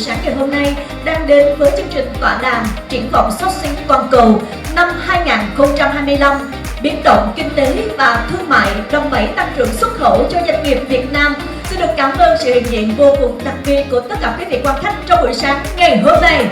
sáng ngày hôm nay đang đến với chương trình tọa đàm triển vọng sourcing toàn cầu năm 2025, biến động kinh tế và thương mại, đòn bẩy tăng trưởng xuất khẩu cho doanh nghiệp Việt Nam. Xin được cảm ơn sự hiện diện vô cùng đặc biệt của tất cả quý vị quan khách trong buổi sáng ngày hôm nay.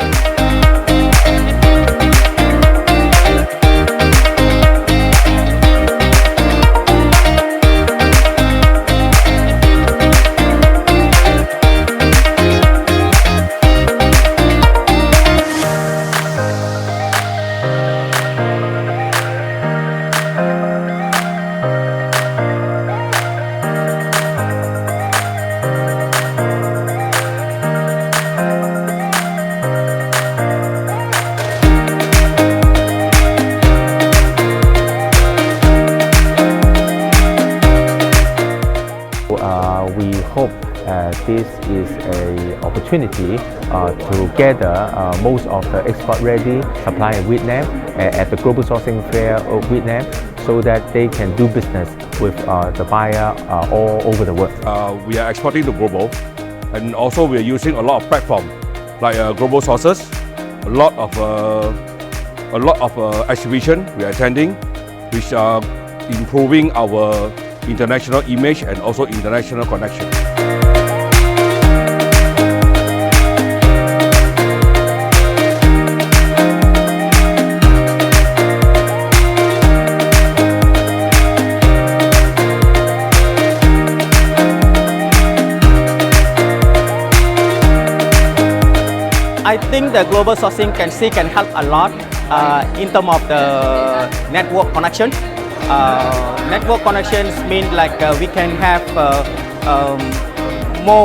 We hope this is an opportunity to gather most of the export-ready suppliers in Vietnam at the Global Sourcing Fair of Vietnam, so that they can do business with the buyer all over the world. We are exporting to global, and also we are using a lot of platforms like global sources, a lot of exhibition we are attending, which are improving our international image and also international connection. I think the global sourcing can help a lot in terms of the network connection. Network connections mean like we can have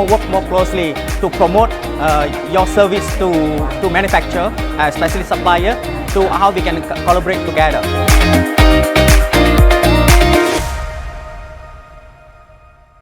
work more closely to promote your service to manufacturer, especially supplier, to how we can collaborate together.